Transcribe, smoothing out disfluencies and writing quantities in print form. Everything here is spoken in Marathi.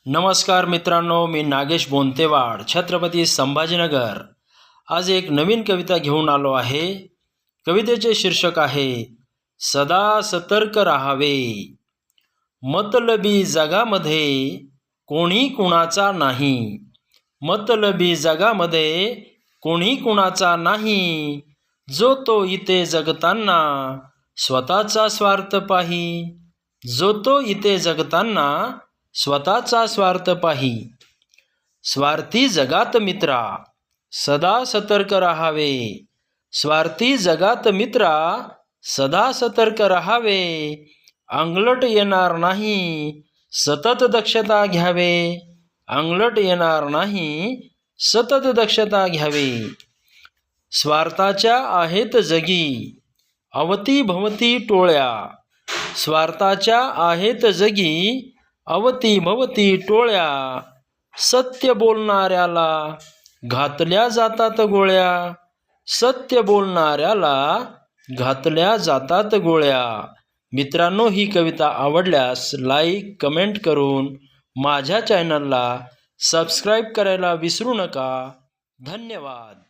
नमस्कार मित्रांनो, मी नागेश बोंतेवाड, छत्रपती संभाजीनगर। आज एक नवीन कविता घेऊन आलो आहे। कवितेचे शीर्षक आहे सदा सतर्क राहावे। मतलबी जगामध्ये कोणी कुणाचा नाही, मतलबी जगामध्ये कोणी कुणाचा नाही। जो तो इथे जगताना स्वतःचा स्वार्थ पाही, जो तो इथे जगताना स्वतःचा स्वार्थ पाही। स्वार्थी जगात मित्रा सदा सतर्क राहावे, स्वार्थी जगात मित्रा सदा सतर्क राहावे। अंगलट येणार नाही सतत दक्षता घ्यावे, अंगलट येणार नाही सतत दक्षता घ्यावे। स्वार्थाच्या आहेत जगी अवतीभवती टोळ्या, स्वार्थाच्या आहेत जगी अवतीभवती टोळ्या। सत्य बोलणाऱ्याला घातल्या जातात गोळ्या, सत्य बोलणाऱ्याला घातल्या जातात गोळ्या। मित्रांनो, ही कविता आवडल्यास लाईक कमेंट करून माझ्या चॅनलला सबस्क्राईब करायला विसरू नका। धन्यवाद।